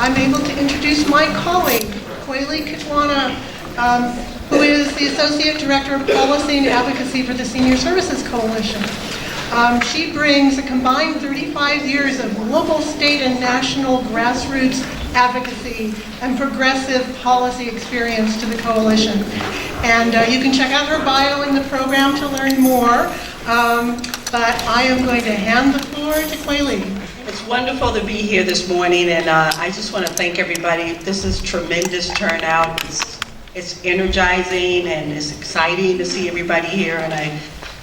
I'm able to introduce my colleague, Kweli Kitwana, who is the Associate Director of Policy and Advocacy for the Senior Services Coalition. She brings a combined 35 years of local, state, and national grassroots advocacy and progressive policy experience to the coalition. And you can check out her bio in the program to learn more. But I am going to hand the floor to Kweli. It's wonderful to be here this morning, and I just want to thank everybody. This is tremendous turnout. It's energizing and it's exciting to see everybody here, and I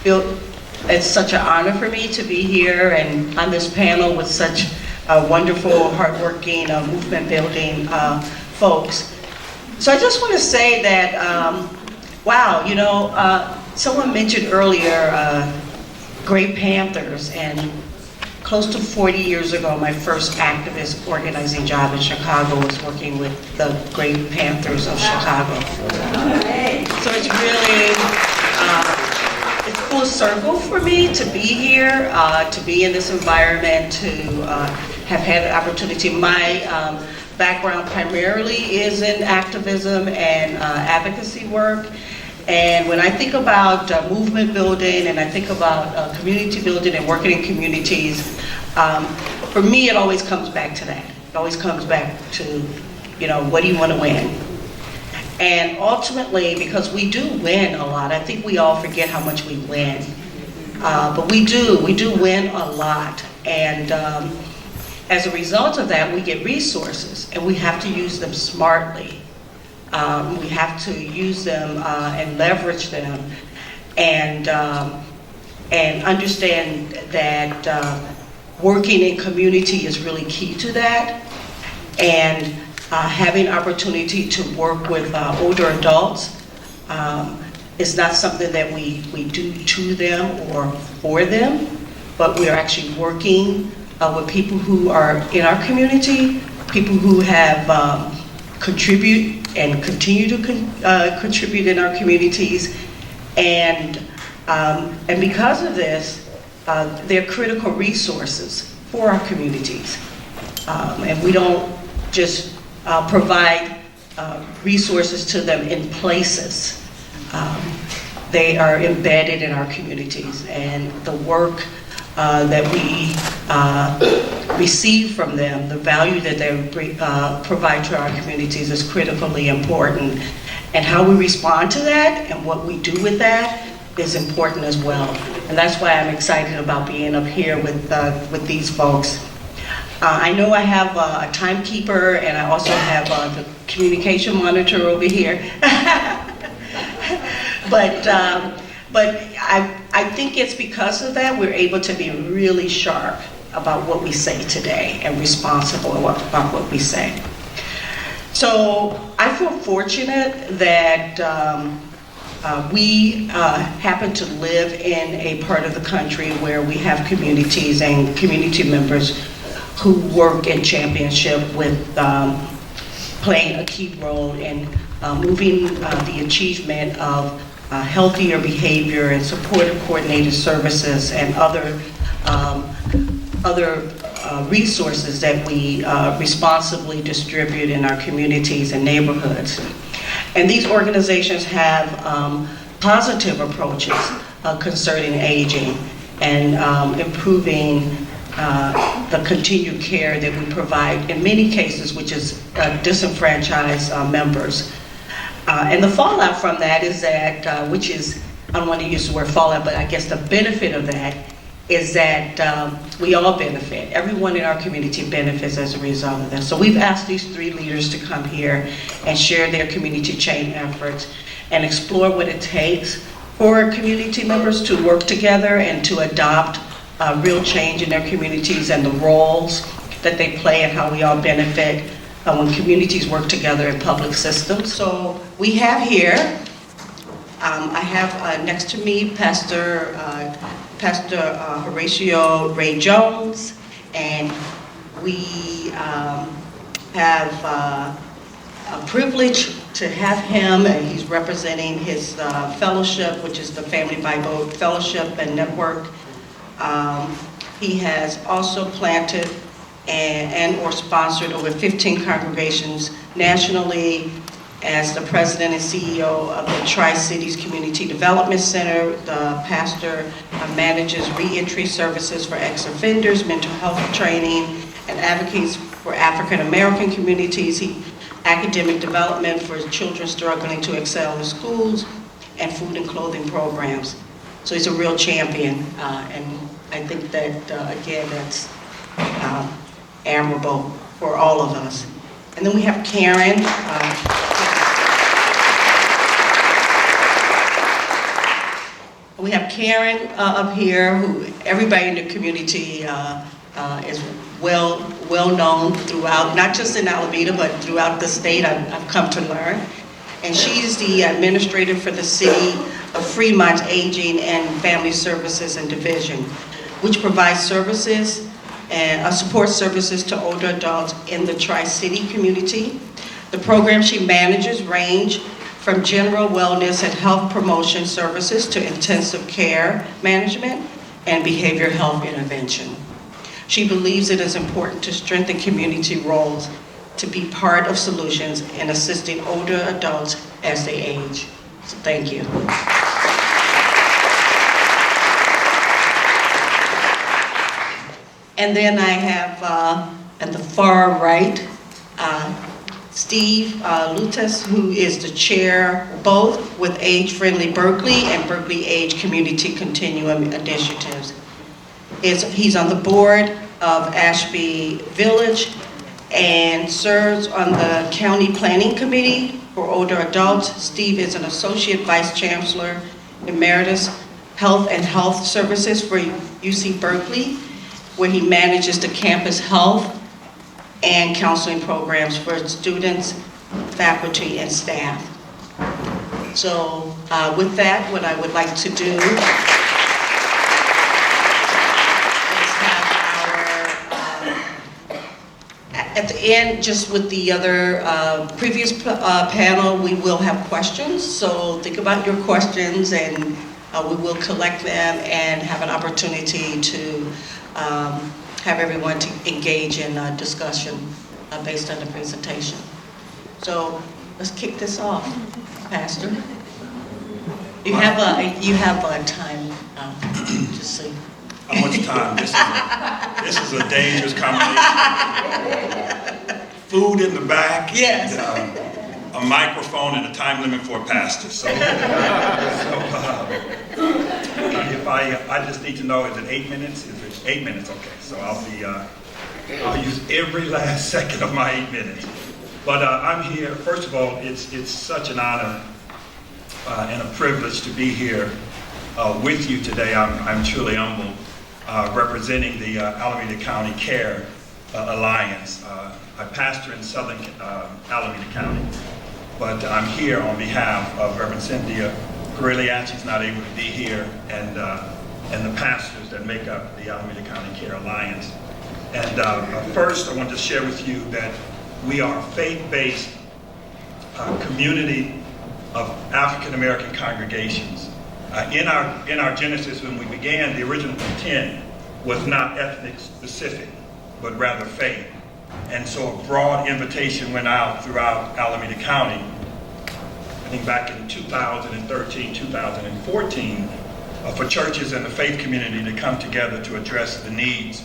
feel it's such an honor for me to be here and on this panel with such wonderful, hardworking, movement-building folks. So I just want to say that, wow, you know, someone mentioned earlier Gray Panthers, and close to 40 years ago, my first activist organizing job in Chicago was working with the Gray Panthers of Chicago. So it's really, it's full circle for me to be here, to be in this environment, to have had the opportunity. My background primarily is in activism and advocacy work. And when I think about movement building and I think about community building and working in communities, for me it always comes back to that. It always comes back to, you know, what do you want to win? And ultimately, because we do win a lot, I think we all forget how much we win. But we do win a lot. And as a result of that, we get resources, and we have to use them smartly. We have to use them and leverage them, and understand that working in community is really key to that, and having opportunity to work with older adults is not something that we do to them or for them, but we are actually working with people who are in our community, people who have contribute and continue to contribute in our communities, and because of this, they're critical resources for our communities, and we don't just provide resources to them in places. They are embedded in our communities, and the work that we receive from them, the value that they provide to our communities is critically important. And how we respond to that and what we do with that is important as well. And that's why I'm excited about being up here with these folks. I know I have a timekeeper, and I also have the communication monitor over here. But I think it's because of that we're able to be really sharp about what we say today and responsible about what we say. So I feel fortunate that we happen to live in a part of the country where we have communities and community members who work in championship with playing a key role in moving the achievement of healthier behavior and supportive coordinated services and other resources that we responsibly distribute in our communities and neighborhoods. And these organizations have positive approaches concerning aging and improving the continued care that we provide in many cases, which is disenfranchised members. And the fallout from that is that, which is, I don't want to use the word fallout, but I guess the benefit of that is that we all benefit. Everyone in our community benefits as a result of that. So we've asked these three leaders to come here and share their community change efforts and explore what it takes for community members to work together and to adopt real change in their communities and the roles that they play and how we all benefit when communities work together in public systems. So we have here, I have next to me Pastor Horatio Ray Jones, and we have a privilege to have him, and he's representing his fellowship, which is the Family Bible Fellowship and Network. He has also planted and or sponsored over 15 congregations nationally as the president and CEO of the Tri-Cities Community Development Center. The pastor manages reentry services for ex-offenders, mental health training, and advocates for African American communities. Academic development for children struggling to excel in schools, and food and clothing programs. So he's a real champion, and I think that, again, that's admirable for all of us. And then we have Karen. We have Karen up here, who everybody in the community is well known throughout, not just in Alameda, but throughout the state, I've come to learn. And she's the administrator for the City of Fremont's Aging and Family Services and Division, which provides services and support services to older adults in the Tri-City community. The programs she manages range from general wellness and health promotion services to intensive care management and behavioral health intervention. She believes it is important to strengthen community roles to be part of solutions in assisting older adults as they age. So thank you. And then I have at the far right, Steve Lutas, who is the chair both with Age Friendly Berkeley and Berkeley Age Community Continuum Initiatives. He's on the board of Ashby Village and serves on the County Planning Committee for Older Adults. Steve is an Associate Vice Chancellor Emeritus Health and Health Services for UC Berkeley, where he manages the campus health and counseling programs for students, faculty, and staff. So with that, what I would like to do is have at the end, just with the other previous panel, we will have questions. So think about your questions, and we will collect them and have an opportunity to have everyone to engage in discussion based on the presentation. So let's kick this off, Pastor. You have a time to see. How much time? This is a dangerous combination. Food in the back. Yes. And, a microphone and a time limit for a pastor. So, if I just need to know, is it 8 minutes? Is it 8 minutes? Okay. So I'll use every last second of my 8 minutes. But I'm here. First of all, it's such an honor and a privilege to be here with you today. I'm truly humbled, representing the Alameda County Care Alliance. I pastor in Southern Alameda County, but I'm here on behalf of Reverend Cynthia Guerrilla. She's not able to be here, and the pastors that make up the Alameda County Care Alliance. And first, I want to share with you that we are a faith-based community of African American congregations. In our Genesis, when we began, the original intent was not ethnic specific, but rather faith. And so a broad invitation went out throughout Alameda County, I think back in 2013, 2014, for churches and the faith community to come together to address the needs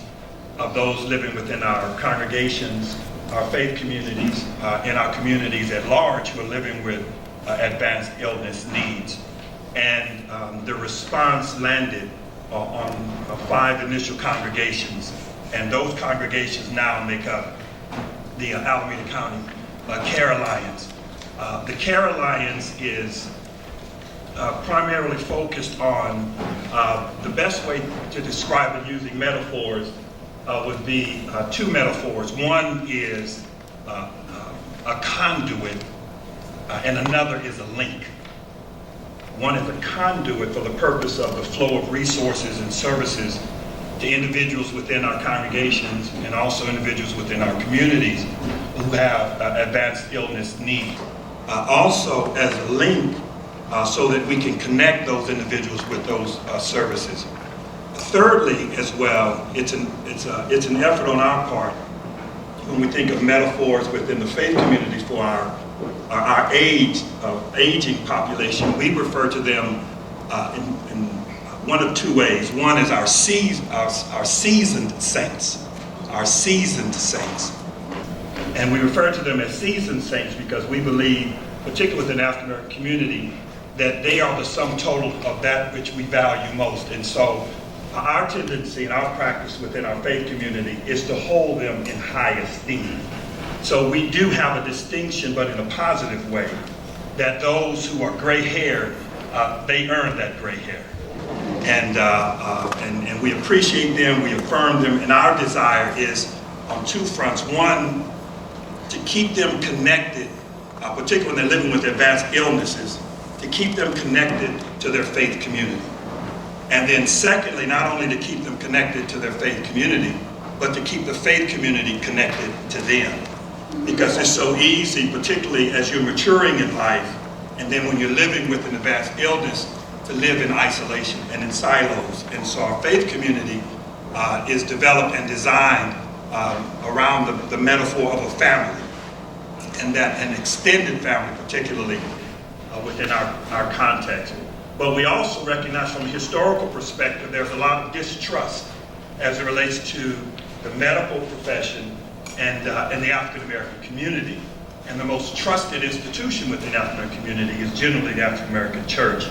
of those living within our congregations, our faith communities, and our communities at large who are living with advanced illness needs. And the response landed on 5 initial congregations, and those congregations now make up the Alameda County Care Alliance. The Care Alliance is primarily focused on the best way to describe it using metaphors would be 2 metaphors. One is a conduit, and another is a link. One is a conduit for the purpose of the flow of resources and services to individuals within our congregations and also individuals within our communities who have advanced illness needs. Also as a link so that we can connect those individuals with those services. Thirdly, as well, it's an effort on our part when we think of metaphors within the faith community for our aging population, we refer to them in one of two ways. One is our seasoned saints, our seasoned saints. And we refer to them as seasoned saints because we believe, particularly within the African American community, that they are the sum total of that which we value most. And so our tendency and our practice within our faith community is to hold them in high esteem. So we do have a distinction, but in a positive way, that those who are gray-haired, they earn that gray hair. And we appreciate them, we affirm them, and our desire is on two fronts. One, to keep them connected, particularly when they're living with advanced illnesses, to keep them connected to their faith community. And then secondly, not only to keep them connected to their faith community, but to keep the faith community connected to them. Because it's so easy, particularly as you're maturing in life, and then when you're living with an advanced illness, to live in isolation and in silos. And so our faith community is developed and designed around the metaphor of a family, and that an extended family, particularly within our context. But we also recognize from a historical perspective, there's a lot of distrust as it relates to the medical profession and the African American community. And the most trusted institution within the African American community is generally the African American church.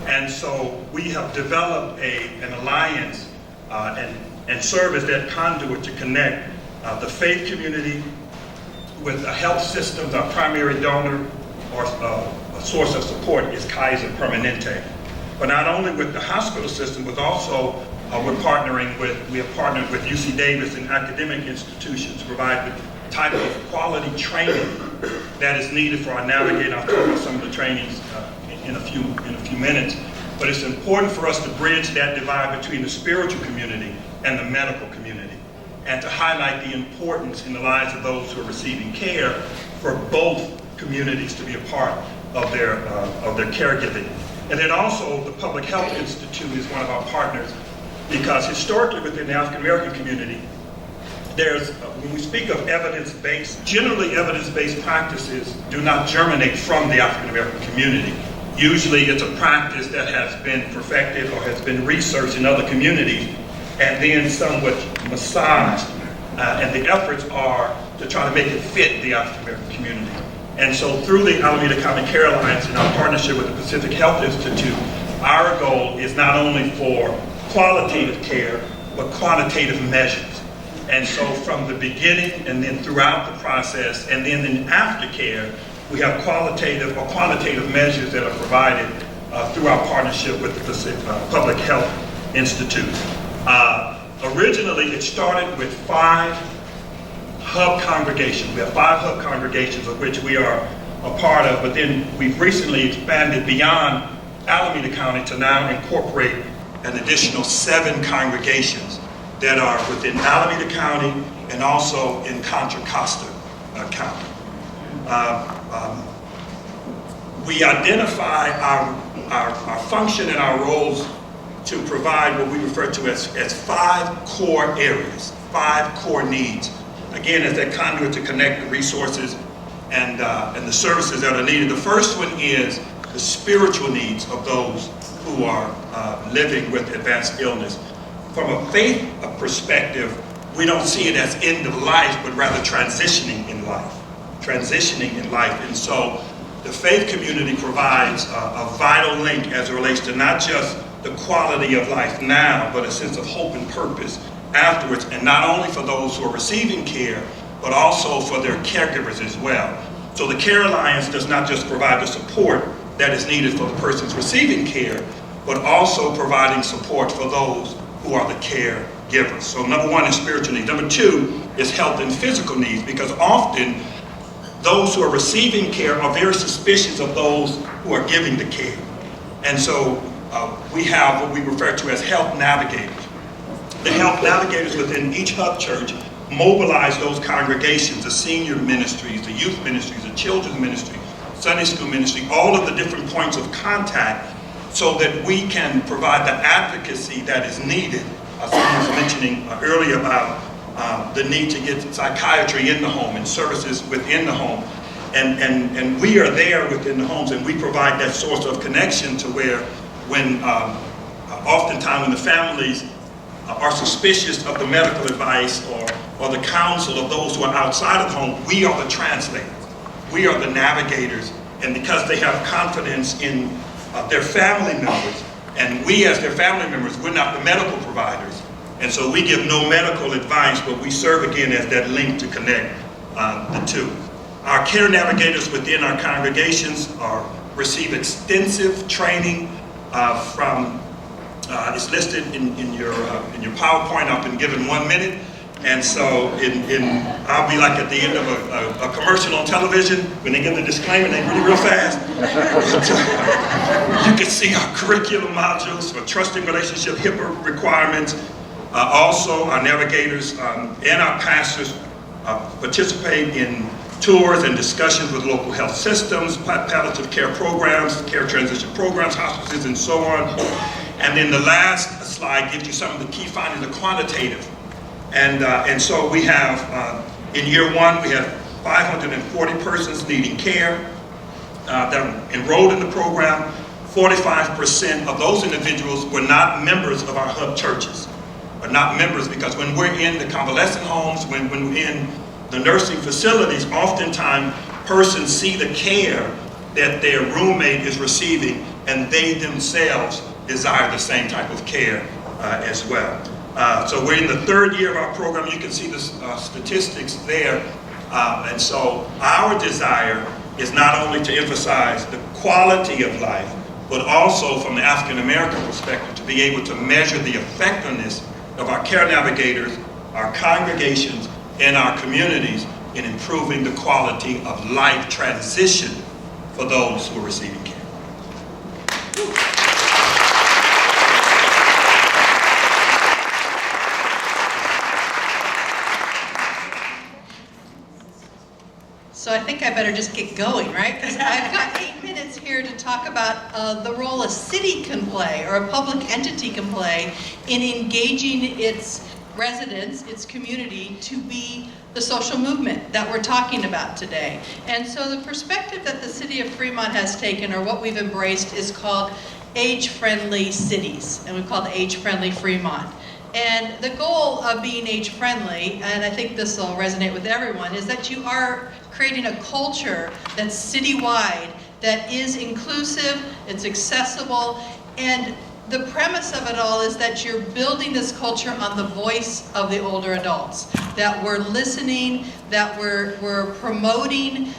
And so we have developed an alliance and serve as that conduit to connect the faith community with the health systems. Our primary donor or a source of support is Kaiser Permanente. But not only with the hospital system, but also we have partnered with UC Davis and academic institutions to provide the type of quality training that is needed for our navigator. I'll talk about some of the trainings in a few minutes. But it's important for us to bridge that divide between the spiritual community and the medical community, and to highlight the importance in the lives of those who are receiving care for both communities to be a part of their caregiving. And then also the Public Health Institute is one of our partners, because historically within the African American community, when we speak of evidence-based, generally evidence-based practices do not germinate from the African American community. Usually it's a practice that has been perfected or has been researched in other communities and then somewhat massaged. And the efforts are to try to make it fit the African American community. And so through the Alameda County Care Alliance and our partnership with the Pacific Health Institute, our goal is not only for qualitative care, but quantitative measures. And so from the beginning and then throughout the process and then in aftercare, we have qualitative or quantitative measures that are provided through our partnership with the Pacific Public Health Institute. Originally, it started with 5 hub congregations. We have 5 hub congregations of which we are a part of, but then we've recently expanded beyond Alameda County to now incorporate an additional 7 congregations that are within Alameda County and also in Contra Costa County. We identify our function and our roles to provide what we refer to as 5 core areas, 5 core needs. Again, as that conduit to connect the resources and the services that are needed. The first one is the spiritual needs of those who are living with advanced illness. From a faith perspective, we don't see it as end of life, but rather transitioning in life. And so the faith community provides a vital link as it relates to not just the quality of life now, but a sense of hope and purpose afterwards, and not only for those who are receiving care, but also for their caregivers as well. So the Care Alliance does not just provide the support that is needed for the persons receiving care, but also providing support for those who are the caregivers. So number 1 is spiritual needs. Number 2 is health and physical needs, because often those who are receiving care are very suspicious of those who are giving the care. And so we have what we refer to as health navigators. The health navigators within each hub church mobilize those congregations, the senior ministries, the youth ministries, the children's ministry, Sunday school ministry, all of the different points of contact, so that we can provide the advocacy that is needed. Someone was mentioning earlier about the need to get psychiatry in the home and services within the home. And we are there within the homes, and we provide that source of connection to where when oftentimes when the families are suspicious of the medical advice or the counsel of those who are outside of the home, we are the translators. We are the navigators, and because they have confidence in their family members, and we as their family members, we're not the medical providers. And so we give no medical advice, but we serve again as that link to connect the two. Our care navigators within our congregations receive extensive training from, it's listed in your PowerPoint. I've been given 1 minute. And so I'll be like at the end of a commercial on television when they give the disclaimer, they real fast. You can see our curriculum modules for trusting relationship, HIPAA requirements. Also, our navigators and our pastors participate in tours and discussions with local health systems, palliative care programs, care transition programs, hospices, and so on. And then the last slide gives you some of the key findings, the quantitative. And so we have, in year one, we have 540 persons needing care that are enrolled in the program. 45% of those individuals were not members of our hub churches, are not members, because when we're in the convalescent homes, when we're in the nursing facilities, oftentimes persons see the care that their roommate is receiving, and they themselves desire the same type of care as well. So we're in the third year of our program. You can see the statistics there. And so our desire is not only to emphasize the quality of life, but also from the African American perspective, to be able to measure the effectiveness of our care navigators, our congregations, and our communities in improving the quality of life transition for those who are receiving care. So I think I better just get going, right? Because I've got 8 minutes here to talk about the role a city can play, or a public entity can play, in engaging its residents, its community, to be the social movement that we're talking about today. And so the perspective that the city of Fremont has taken, or what we've embraced, is called age-friendly cities, and we call it age-friendly Fremont. And the goal of being age-friendly, and I think this will resonate with everyone, is that you are creating a culture that's citywide, that is inclusive, it's accessible, and the premise of it all is that you're building this culture on the voice of the older adults, that we're listening, that we're promoting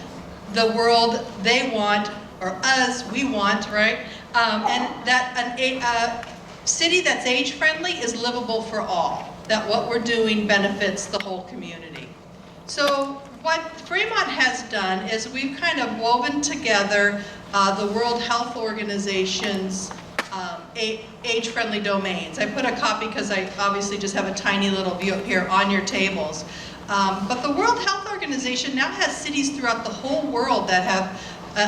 the world they want, or us, we want, right? And that a city that's age-friendly is livable for all, that what we're doing benefits the whole community. So what Fremont has done is we've kind of woven together the World Health Organization's age-friendly domains. I put a copy because I obviously just have a tiny little view up here on your tables. But the World Health Organization now has cities throughout the whole world that have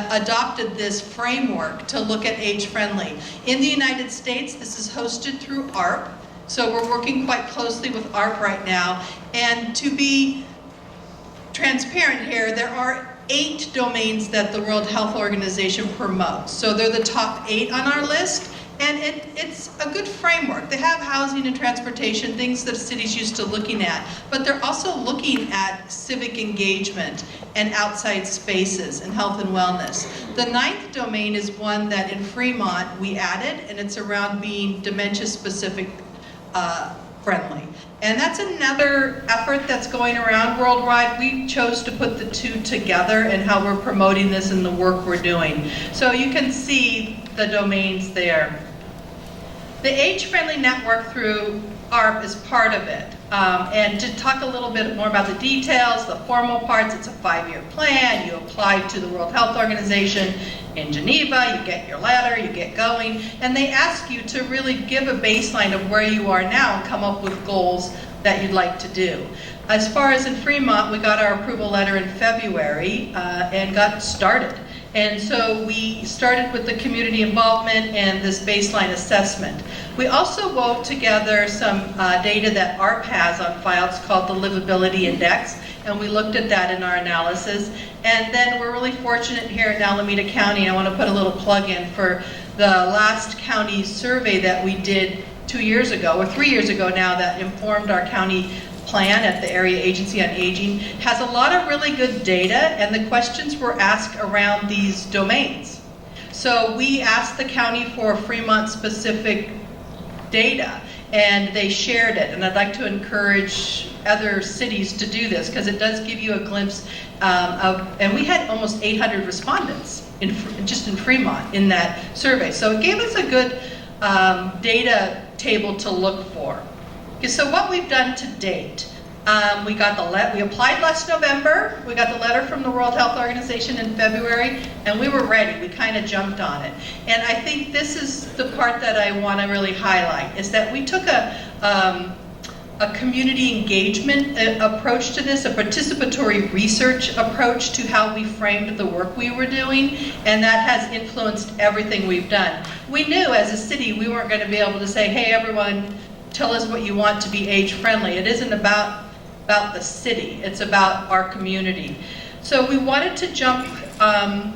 adopted this framework to look at age-friendly. In the United States, this is hosted through ARP, so we're working quite closely with ARP right now. And to be transparent here, there are 8 domains that the World Health Organization promotes. So they're the top 8 on our list, and it's a good framework. They have housing and transportation, things that cities used to looking at, but they're also looking at civic engagement and outside spaces and health and wellness. The 9th domain is one that in Fremont we added, and it's around being dementia-specific friendly. And that's another effort that's going around worldwide. We chose to put the two together and how we're promoting this in the work we're doing. So you can see the domains there. The age-friendly network through ARP is part of it. And to talk a little bit more about the details, the formal parts, it's a 5-year plan. You apply to the World Health Organization in Geneva, you get your letter, you get going, and they ask you to really give a baseline of where you are now and come up with goals that you'd like to do. As far as in Fremont, we got our approval letter in February and got started. And so we started with the community involvement and this baseline assessment. We also wove together some data that ARP has on file. It's called the Livability Index, and we looked at that in our analysis. And then we're really fortunate here in Alameda County. I want to put a little plug in for the last county survey that we did 2 years ago, or 3 years ago now, that informed our county plan at the Area Agency on Aging. Has a lot of really good data, and the questions were asked around these domains. So we asked the county for Fremont-specific data, and they shared it. And I'd like to encourage other cities to do this, because it does give you a glimpse of, and we had almost 800 respondents just in Fremont in that survey. So it gave us a good data table to look for. Okay, so what we've done to date, we applied last November. We got the letter from the World Health Organization in February, and we were ready. We kind of jumped on it. And I think this is the part that I want to really highlight, is that we took a community engagement approach to this, a participatory research approach to how we framed the work we were doing, and that has influenced everything we've done. We knew as a city we weren't going to be able to say, hey everyone, tell us what you want to be age friendly. It isn't about the city, it's about our community. So we wanted to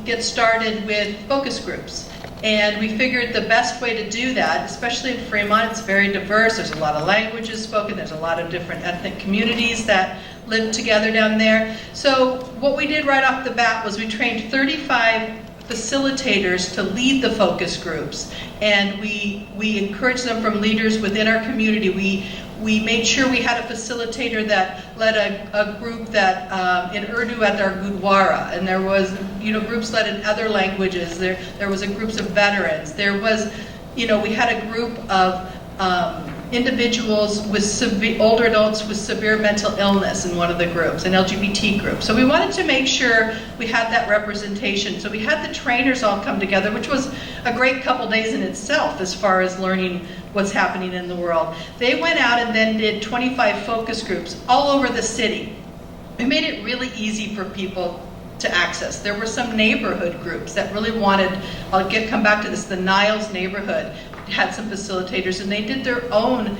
get started with focus groups. And we figured the best way to do that, especially in Fremont, it's very diverse, there's a lot of languages spoken, there's a lot of different ethnic communities that live together down there. So what we did right off the bat was we trained 35 facilitators to lead the focus groups. And we encouraged them from leaders within our community. We made sure we had a facilitator that led a group that in Urdu at our Gurdwara, and there was groups led in other languages. There was a groups of veterans. There was we had a group of individuals with older adults with severe mental illness in one of the groups, an LGBT group. So we wanted to make sure we had that representation. So we had the trainers all come together, which was a great couple days in itself as far as learning what's happening in the world. They went out and then did 25 focus groups all over the city. We made it really easy for people to access. There were some neighborhood groups that really wanted, come back to this, the Niles neighborhood had some facilitators, and they did their own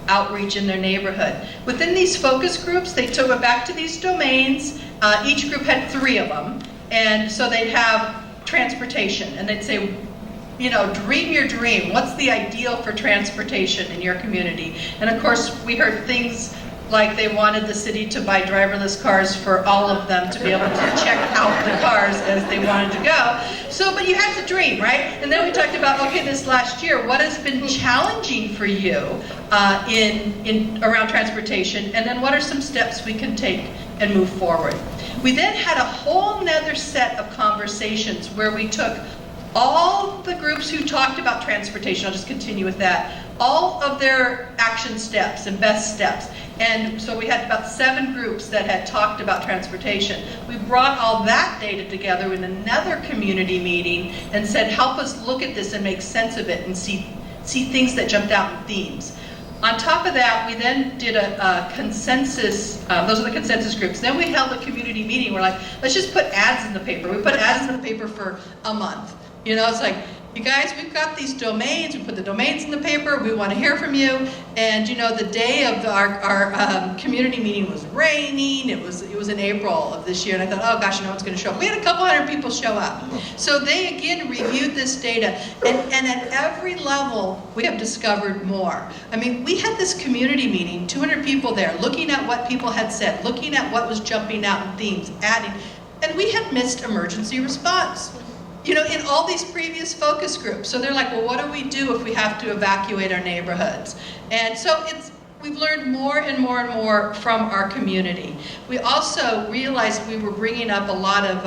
outreach in their neighborhood. Within these focus groups, they took it back to these domains. Each group had 3 of them, and so they'd have transportation, and they'd say, dream your dream. What's the ideal for transportation in your community? And of course, we heard things like they wanted the city to buy driverless cars for all of them to be able to check out the cars as they wanted to go. So, but you have to dream, right? And then we talked about, okay, this last year, what has been challenging for you around transportation, and then what are some steps we can take and move forward? We then had a whole nother set of conversations where we took all the groups who talked about transportation, I'll just continue with that, all of their action steps and best steps. And so we had about 7 groups that had talked about transportation. We brought all that data together in another community meeting and said, help us look at this and make sense of it and see things that jumped out in themes. On top of that, we then did a consensus, those are the consensus groups. Then we held a community meeting. We're like, let's just put ads in the paper. We put ads in the paper for a month. It's like, you guys, we've got these domains. We put the domains in the paper. We want to hear from you. And the day of our community meeting was raining. It was in April of this year, and I thought, oh gosh, no one's going to show up. We had a couple hundred people show up. So they again reviewed this data, and at every level we have discovered more. I mean, we had this community meeting, 200 people there, looking at what people had said, looking at what was jumping out in themes, adding, and we had missed emergency response. In all these previous focus groups. So they're like, well, what do we do if we have to evacuate our neighborhoods? And so we've learned more and more and more from our community. We also realized we were bringing up a lot of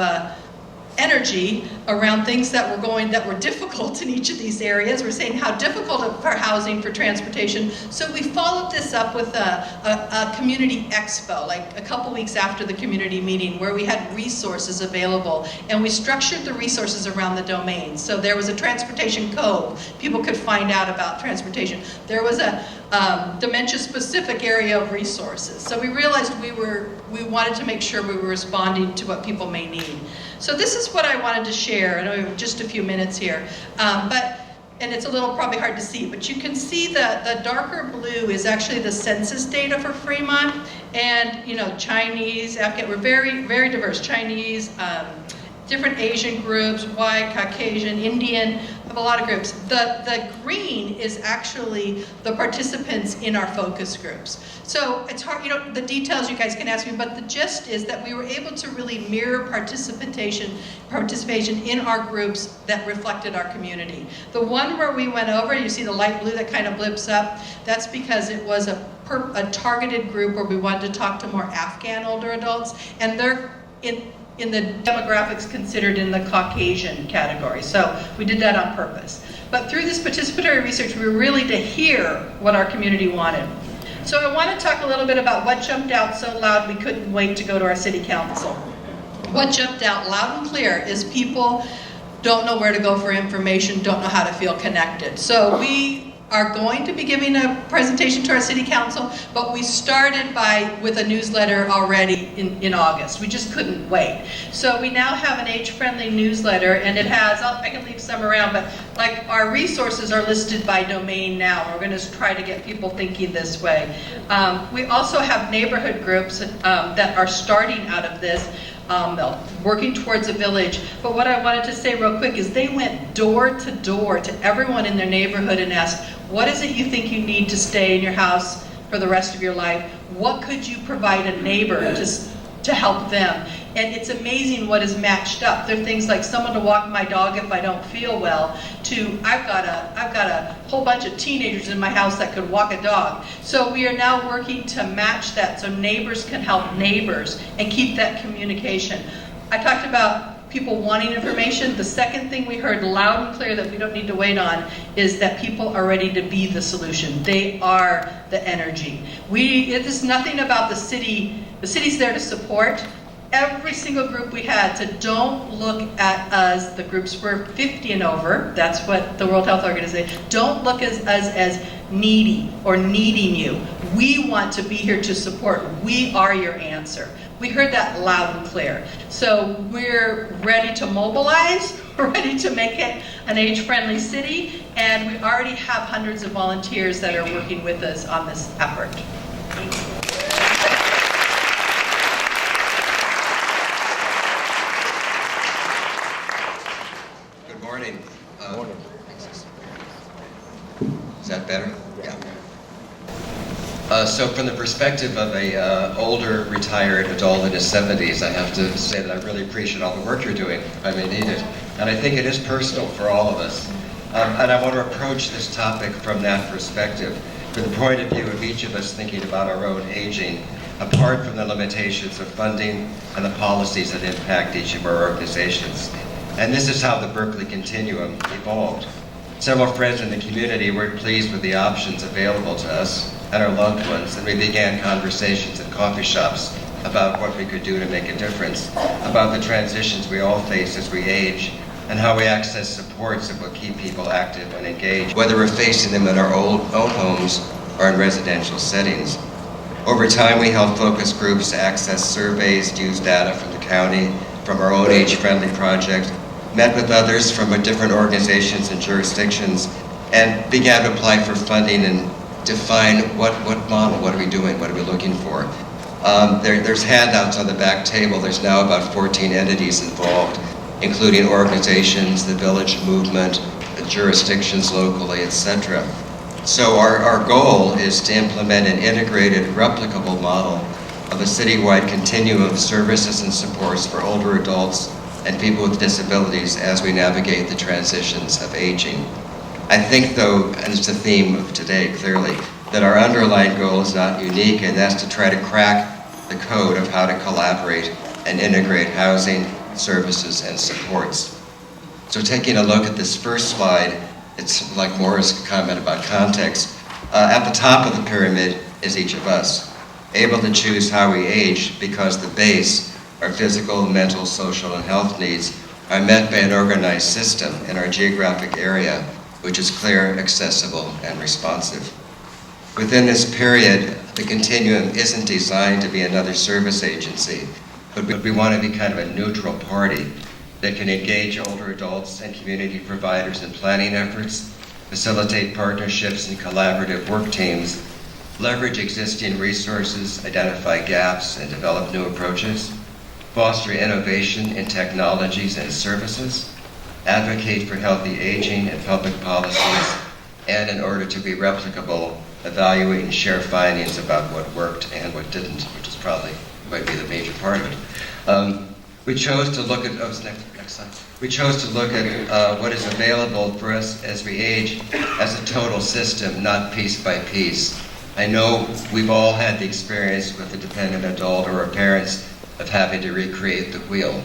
energy around things that were difficult in each of these areas. We're saying how difficult for housing, for transportation. So we followed this up with a community expo, like a couple weeks after the community meeting, where we had resources available, and we structured the resources around the domains. So there was a transportation cove. People could find out about transportation. There was a dementia-specific area of resources. So we realized we wanted to make sure we were responding to what people may need. So this is what I wanted to share. I know we have just a few minutes here, and it's a little probably hard to see, but you can see the darker blue is actually the census data for Fremont, and you know, Chinese, Afghan, we're very, very diverse. Chinese, different Asian groups, white, Caucasian, Indian, have a lot of groups. The green is actually the participants in our focus groups. So it's hard, you know, the details you guys can ask me, but the gist is that we were able to really mirror participation in our groups that reflected our community. The one where we went over, you see the light blue that kind of blips up, that's because it was a targeted group where we wanted to talk to more Afghan older adults, and they're in the demographics considered in the Caucasian category. So we did that on purpose. But through this participatory research, we were really to hear what our community wanted. So I want to talk a little bit about what jumped out so loud we couldn't wait to go to our city council. What jumped out loud and clear is people don't know where to go for information, don't know how to feel connected. So we are going to be giving a presentation to our city council, but we started with a newsletter already in August. We just couldn't wait. So we now have an age-friendly newsletter, and it has, I can leave some around, but like our resources are listed by domain now. We're going to try to get people thinking this way. We also have neighborhood groups that are starting out of this, working towards a village. But what I wanted to say real quick is they went door to everyone in their neighborhood and asked, what is it you think you need to stay in your house for the rest of your life? What could you provide a neighbor to help them? And it's amazing what is matched up. There are things like someone to walk my dog if I don't feel well, to I've got a whole bunch of teenagers in my house that could walk a dog. So we are now working to match that so neighbors can help neighbors and keep that communication. I talked about people wanting information. The second thing we heard loud and clear that we don't need to wait on is that people are ready to be the solution. They are the energy. It is nothing about the city. The city's there to support. Every single group we had said, don't look at us, the groups were 50 and over, that's what the World Health Organization, don't look at us as needy or needing you. We want to be here to support. We are your answer. We heard that loud and clear. So we're ready to mobilize, we're ready to make it an age-friendly city, and we already have hundreds of volunteers that are working with us on this effort. Good morning. Is that better? Yeah. So from the perspective of a older retired adult in his 70s, I have to say that I really appreciate all the work you're doing, if I may need it. And I think it is personal for all of us. And I want to approach this topic from that perspective, from the point of view of each of us thinking about our own aging, apart from the limitations of funding and the policies that impact each of our organizations. And this is how the Berkeley Continuum evolved. Several friends in the community were pleased with the options available to us and our loved ones, and we began conversations at coffee shops about what we could do to make a difference, about the transitions we all face as we age, and how we access supports that will keep people active and engaged, whether we're facing them in our own homes or in residential settings. Over time, we held focus groups to access surveys, use data from the county, from our own age-friendly project, met with others from different organizations and jurisdictions, and began to apply for funding and define what model, what are we doing, what are we looking for. There's handouts on the back table. There's now about 14 entities involved, including organizations, the village movement, the jurisdictions locally, etc. So our goal is to implement an integrated, replicable model of a citywide continuum of services and supports for older adults and people with disabilities as we navigate the transitions of aging. I think, though, and it's the theme of today clearly, that our underlying goal is not unique, and that's to try to crack the code of how to collaborate and integrate housing, services, and supports. So taking a look at this first slide, it's like Maura's comment about context. At the top of the pyramid is each of us, able to choose how we age because the base, our physical, mental, social, and health needs, are met by an organized system in our geographic area, which is clear, accessible, and responsive. Within this period, the continuum isn't designed to be another service agency. but we want to be kind of a neutral party that can engage older adults and community providers in planning efforts, facilitate partnerships and collaborative work teams, leverage existing resources, identify gaps, and develop new approaches, foster innovation in technologies and services, advocate for healthy aging and public policies, and in order to be replicable, evaluate and share findings about what worked and what didn't, which is probably might be the major part of it. We chose to look at, next slide. We chose to look at what is available for us as we age as a total system, not piece by piece. I know we've all had the experience with a dependent adult or our parents of having to recreate the wheel.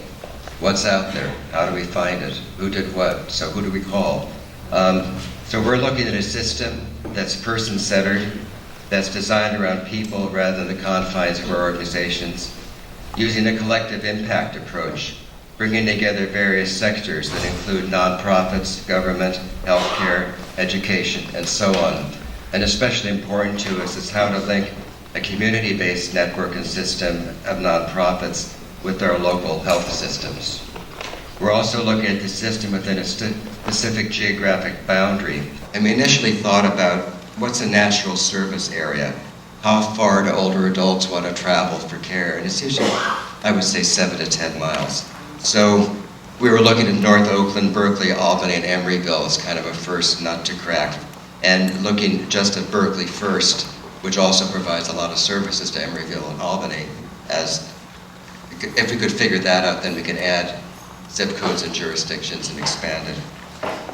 What's out there? How do we find it? Who did what? So who do we call? So we're looking at a system that's person-centered, that's designed around people rather than the confines of our organizations, using a collective impact approach, bringing together various sectors that include nonprofits, government, healthcare, education, and so on. And especially important to us is how to link a community-based network and system of nonprofits with our local health systems. We're also looking at the system within a specific geographic boundary. And we initially thought about what's a natural service area? How far do older adults want to travel for care? And it's usually, I would say, 7 to 10 miles. So we were looking at North Oakland, Berkeley, Albany, and Emeryville as kind of a first nut to crack. And looking just at Berkeley first, which also provides a lot of services to Emeryville and Albany, as if we could figure that out, then we can add zip codes and jurisdictions and expand it.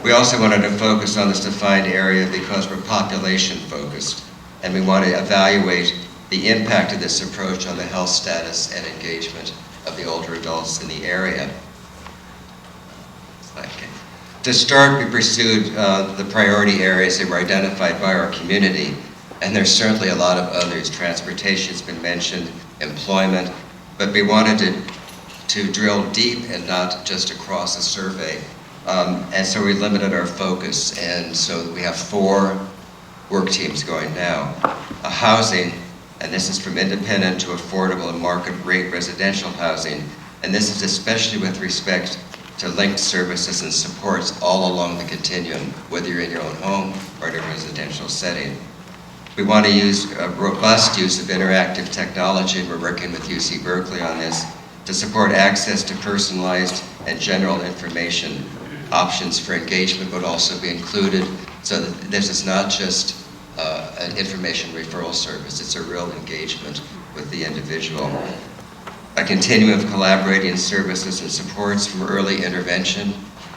We also wanted to focus on this defined area because we're population focused, and we want to evaluate the impact of this approach on the health status and engagement of the older adults in the area. Okay. To start, we pursued the priority areas that were identified by our community, and there's certainly a lot of others. Transportation's been mentioned, employment, but we wanted to drill deep and not just across a survey. And so we limited our focus, and so we have 4 work teams going now. Housing, and this is from independent to affordable and market rate residential housing, and this is especially with respect to linked services and supports all along the continuum, whether you're in your own home or in a residential setting. We want to use a robust use of interactive technology, and we're working with UC Berkeley on this, to support access to personalized and general information. Options for engagement would also be included, so that this is not just an information referral service, it's a real engagement with the individual. A continuum of collaborating services and supports from early intervention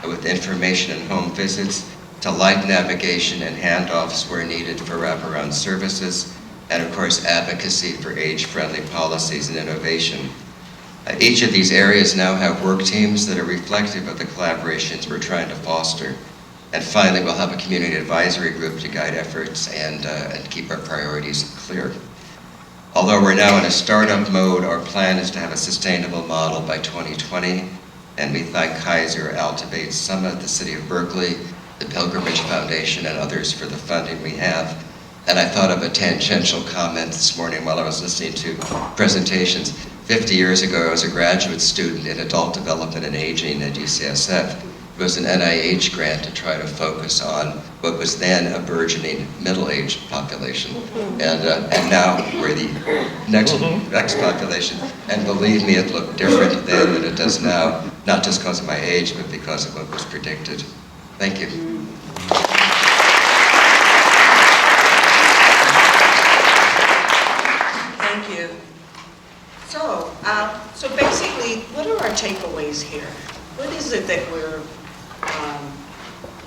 with information and home visits to light navigation and handoffs where needed for wraparound services, and of course advocacy for age-friendly policies and innovation. Each of these areas now have work teams that are reflective of the collaborations we're trying to foster. And finally, we'll have a community advisory group to guide efforts and keep our priorities clear. Although we're now in a startup mode, our plan is to have a sustainable model by 2020, and we thank Kaiser, Altivate Summit, the City of Berkeley, the Pilgrimage Foundation, and others for the funding we have. And I thought of a tangential comment this morning while I was listening to presentations. 50 years ago, I was a graduate student in adult development and aging at UCSF. It was an NIH grant to try to focus on what was then a burgeoning middle-aged population. And now we're the next population. And believe me, it looked different then than it does now, not just because of my age, but because of what was predicted. Thank you. Thank you. So basically, what are our takeaways here? What is it that we're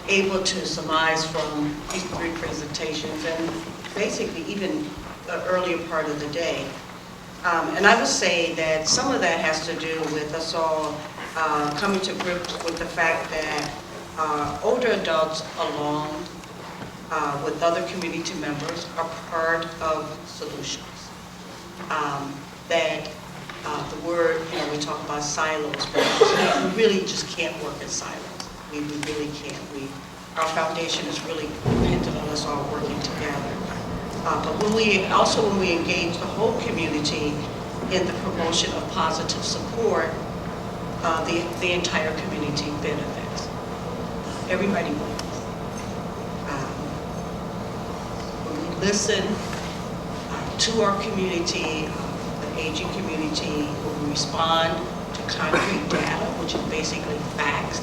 able to surmise from these 3 presentations and basically even the earlier part of the day? And I would say that some of that has to do with us all coming to grips with the fact that older adults along with other community members are part of solutions. That the word, we talk about silos, but we really just can't work in silos. We really can't. Our foundation is really dependent on us all working together. But when we engage the whole community, in the promotion of positive support, the entire community benefits. Everybody wins. When we listen to our community, the aging community, when we respond to concrete data, which is basically facts,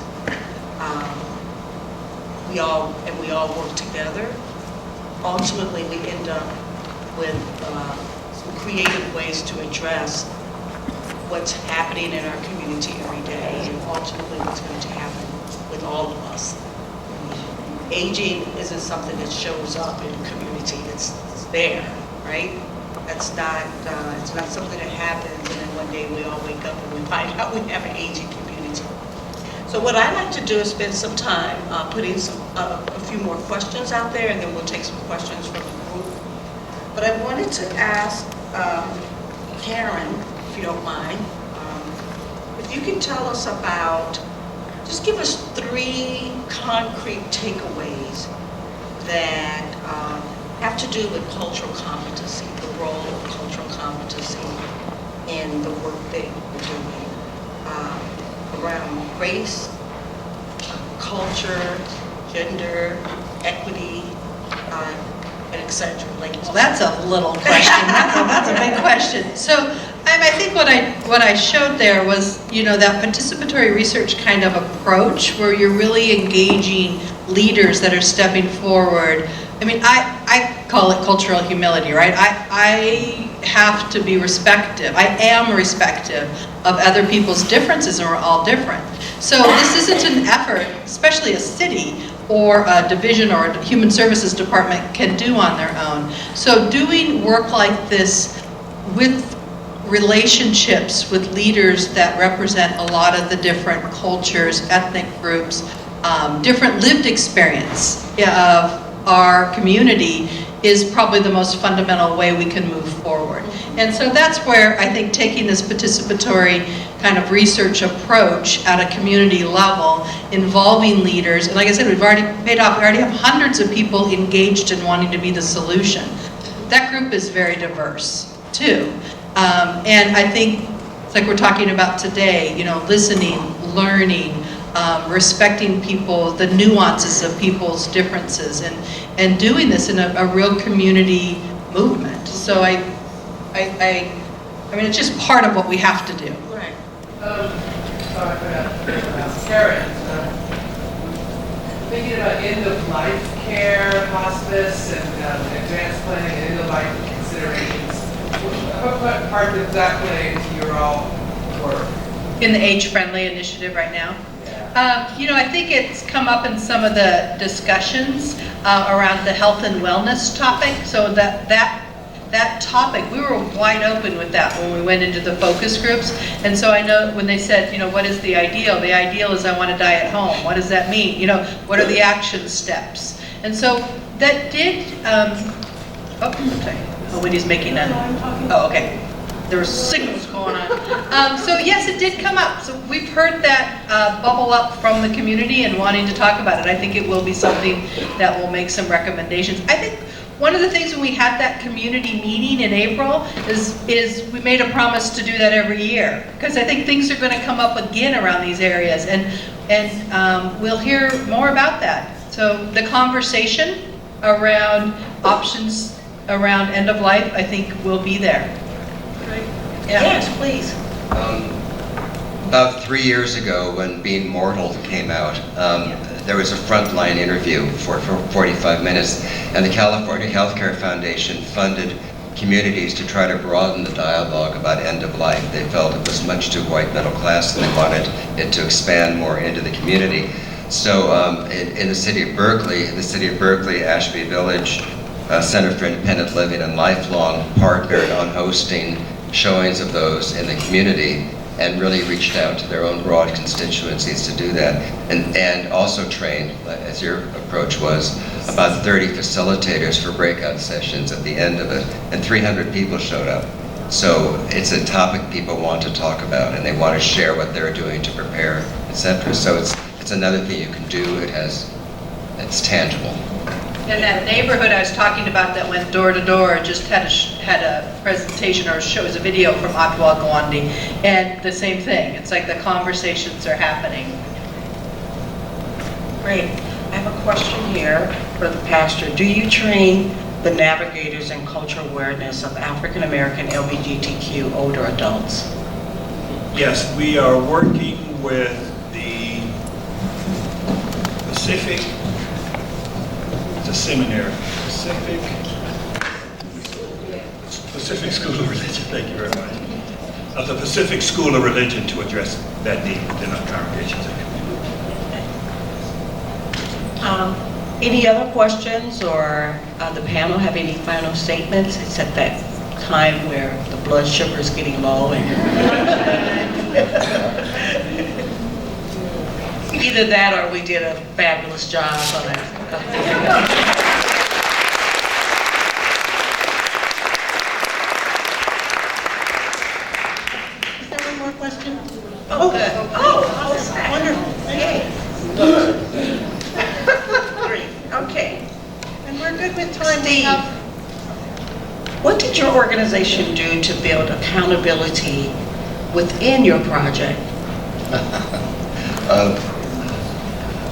we all work together. Ultimately, we end up with some creative ways to address what's happening in our community every day, and ultimately what's going to happen with all of us. Aging isn't something that shows up in the community; it's there, right? It's not something that happens, and then one day we all wake up and we find out we have an aging community. So what I like to do is spend some time putting a few more questions out there, and then we'll take some questions from the group. But I wanted to ask Karen, if you don't mind, if you can tell us about, just give us 3 concrete takeaways that have to do with cultural competency, the role of cultural competency in the work that we're doing around race, culture, gender, equity, and et cetera. Well, that's a little question. That's a big question. So I think what I showed there was, that participatory research kind of approach where you're really engaging leaders that are stepping forward. I mean, I call it cultural humility, right? I have to be respective. I am respective of other people's differences, and we're all different. So this isn't an effort, especially a city or a division or a human services department can do on their own. So doing work like this with relationships with leaders that represent a lot of the different cultures, ethnic groups, different lived experience of our community is probably the most fundamental way we can move forward. And so that's where I think taking this participatory kind of research approach at a community level, involving leaders, and like I said, we've already paid off. We already have hundreds of people engaged in wanting to be the solution. That group is very diverse too. And I think it's like we're talking about today, listening, learning, respecting people, the nuances of people's differences, and doing this in a real community movement. So I mean, it's just part of what we have to do. Right. Karen, thinking about end-of-life care, hospice, and advanced planning and end-of-life considerations, what part does that play into your all work? In the age-friendly initiative right now? I think it's come up in some of the discussions around the health and wellness topic. So that topic, we were wide open with that when we went into the focus groups. And so I know when they said, what is the ideal? The ideal is I want to die at home. What does that mean? What are the action steps? And so that did, Wendy's making a, okay. There were signals going on. So yes, it did come up. So we've heard that bubble up from the community and wanting to talk about it. I think it will be something that will make some recommendations. I think one of the things when we had that community meeting in April is we made a promise to do that every year, because I think things are going to come up again around these areas, and we'll hear more about that. So the conversation around options around end of life, I think, will be there. Yeah. Yes, please. About 3 years ago, when Being Mortal came out, there was a frontline interview for 45 minutes, and the California Healthcare Foundation funded communities to try to broaden the dialogue about end of life. They felt it was much too white middle class, and they wanted it to expand more into the community. So in the city of Berkeley, Ashby Village Center for Independent Living and Lifelong partnered on hosting showings of those in the community, and really reached out to their own broad constituencies to do that, and also trained, as your approach was, about 30 facilitators for breakout sessions at the end of it, and 300 people showed up. So it's a topic people want to talk about, and they want to share what they're doing to prepare, etc. So it's another thing you can do. It's tangible. And that neighborhood I was talking about that went door to door just had a presentation or show, it was a video from Ottawa Gawande, and the same thing. It's like the conversations are happening. Great. I have a question here for the pastor. Do you train the navigators in cultural awareness of African American LGBTQ older adults? Yes, we are working with the Pacific, it's a seminary, Pacific School of Religion, thank you very much. Of the Pacific School of Religion to address that need within our congregations and community. Any other questions, or the panel have any final statements? It's at that time where the blood sugar is getting low and either that or we did a fabulous job on it. Is there one more question? Oh, good. Oh, how's that? Wonderful. Yay. Great. Okay. And we're good with time. We Steve, have what did your organization do to build accountability within your project?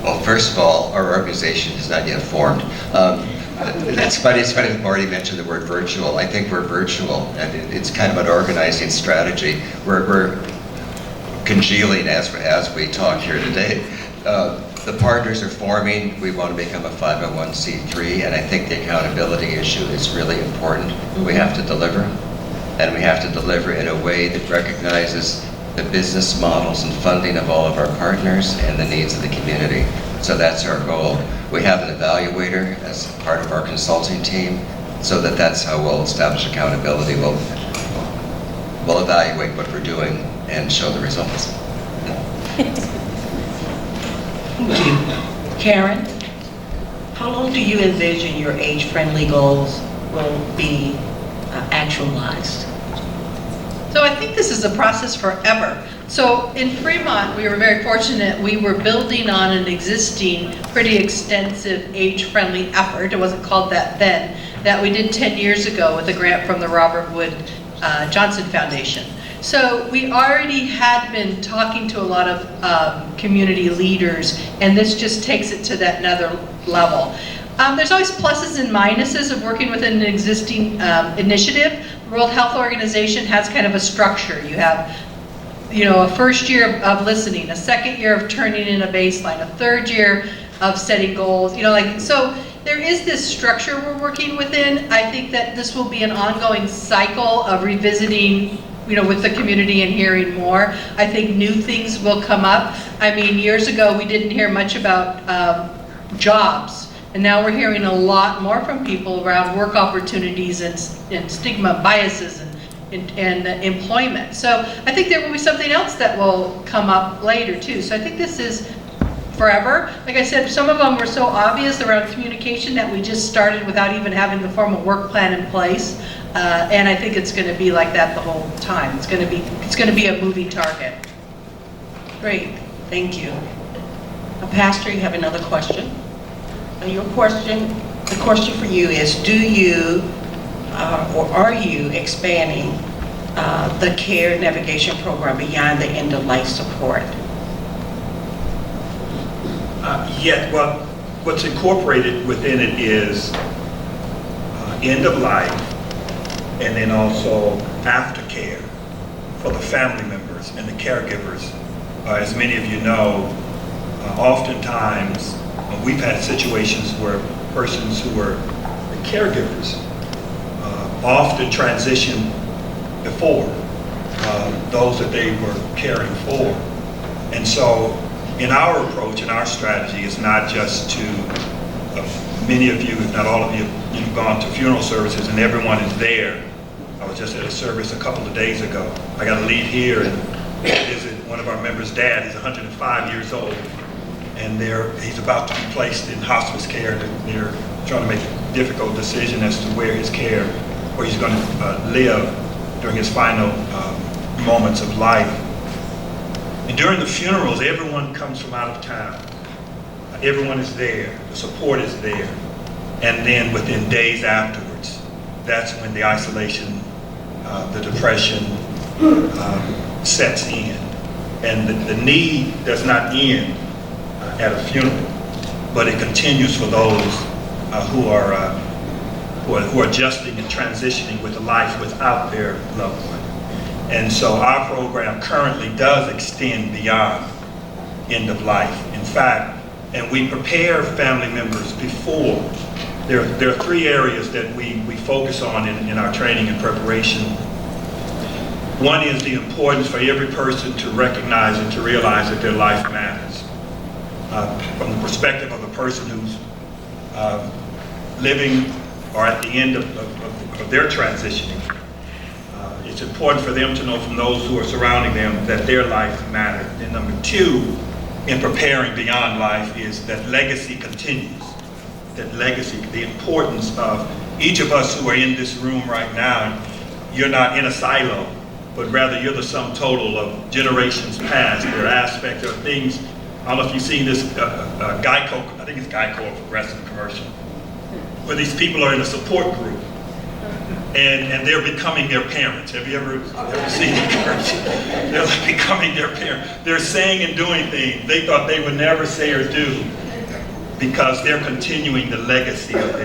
Well, first of all, our organization is not yet formed. It's funny that Marty mentioned the word virtual. I think we're virtual, and it's kind of an organizing strategy. We're congealing as we talk here today. The partners are forming. We want to become a 501c3, and I think the accountability issue is really important. We have to deliver, and we have to deliver in a way that recognizes the business models and funding of all of our partners and the needs of the community. So that's our goal. We have an evaluator as part of our consulting team, so that's how we'll establish accountability. We'll evaluate what we're doing and show the results. Thank you. Karen, how long do you envision your age-friendly goals will be actualized? So I think this is a process forever. So in Fremont, we were very fortunate. We were building on an existing pretty extensive age-friendly effort. It wasn't called that then, that we did 10 years ago with a grant from the Robert Wood Johnson Foundation. So we already had been talking to a lot of community leaders, and this just takes it to that another level. There's always pluses and minuses of working within an existing initiative. The World Health Organization has kind of a structure. You have, a first year of listening, a second year of turning in a baseline, a third year of setting goals. So there is this structure we're working within. I think that this will be an ongoing cycle of revisiting, with the community and hearing more. I think new things will come up. I mean, years ago we didn't hear much about jobs. And now we're hearing a lot more from people around work opportunities and stigma, biases, and employment. So I think there will be something else that will come up later too. So I think this is forever. Like I said, some of them were so obvious around communication that we just started without even having the formal work plan in place. And I think it's going to be like that the whole time. It's going to be a moving target. Great, thank you. Pastor, you have another question? The question for you is, do you or are you expanding the care navigation program beyond the end-of-life support? Yet, what's incorporated within it is end of life, and then also aftercare for the family members and the caregivers. As many of you know, oftentimes we've had situations where persons who were the caregivers often transition before those that they were caring for. And so in our approach and our strategy is not just to, many of you, if not all of you, you've gone to funeral services and everyone is there. I was just at a service a couple of days ago. I got to leave here and visit one of our members' dad. He's 105 years old, and he's about to be placed in hospice care. They're trying to make a difficult decision as to where he's going to live during his final moments of life. And during the funerals, everyone comes from out of town. Everyone is there. The support is there. And then within days afterwards, that's when the isolation, the depression sets in. And the need does not end at a funeral, but it continues for those who are adjusting and transitioning with a life without their loved one. And so our program currently does extend beyond end of life. In fact, and we prepare family members before. There are three areas that we focus on in our training and preparation. One is the importance for every person to recognize and to realize that their life matters. From the perspective of a person who's living or at the end of their transitioning, it's important for them to know from those who are surrounding them that their life matters. And number two, in preparing beyond life, is that legacy continues. That legacy, the importance of each of us who are in this room right now, you're not in a silo, but rather you're the sum total of generations past. There are aspects, there are things. I don't know if you've seen this Geico, I think it's Geico, a progressive commercial, where these people are in a support group and they're becoming their parents. Have you ever seen the commercial? They're like becoming their parents. They're saying and doing things they thought they would never say or do because they're continuing the legacy of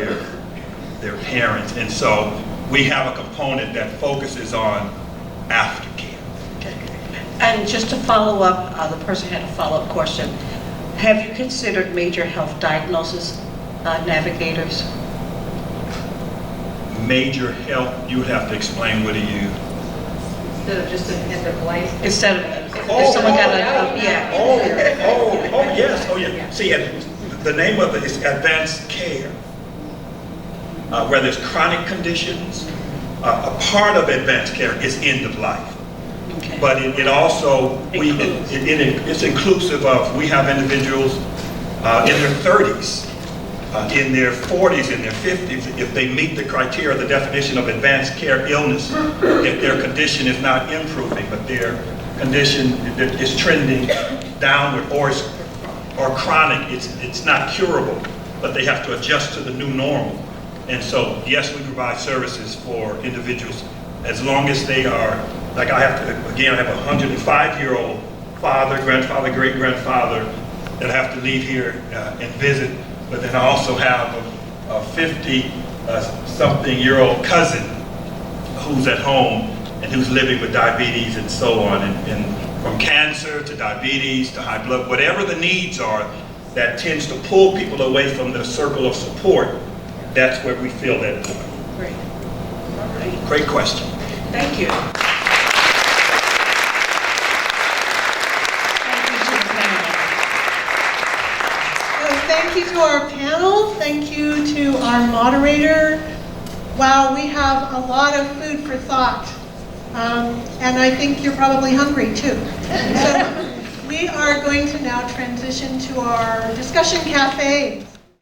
their parents. And so we have a component that focuses on aftercare. Okay. And just to follow up, the person had a follow-up question. Have you considered major health diagnosis navigators? Major health, you would have to explain what do you... Instead of just an end of life. Instead of, if someone got a, yeah. Yes, oh yeah. See, the name of it is advanced care. Where there's chronic conditions, a part of advanced care is end of life. Okay. But it also, it's inclusive of, we have individuals in their 30s, in their 40s, in their 50s, if they meet the criteria, the definition of advanced care illness, if their condition is not improving, but their condition is trending downward, or chronic, it's not curable, but they have to adjust to the new normal. And so, yes, we provide services for individuals as long as they are, like I have a 105-year-old father, grandfather, great-grandfather that have to leave here and visit, but then I also have a 50-something-year-old cousin who's at home and who's living with diabetes and so on, and from cancer to diabetes to high blood, whatever the needs are that tends to pull people away from the circle of support, that's where we feel that. Great. All right. Great question. Thank you. Thank you to the panel. So thank you to our panel. Thank you to our moderator. Wow, we have a lot of food for thought. And I think you're probably hungry too. So we are going to now transition to our discussion cafes.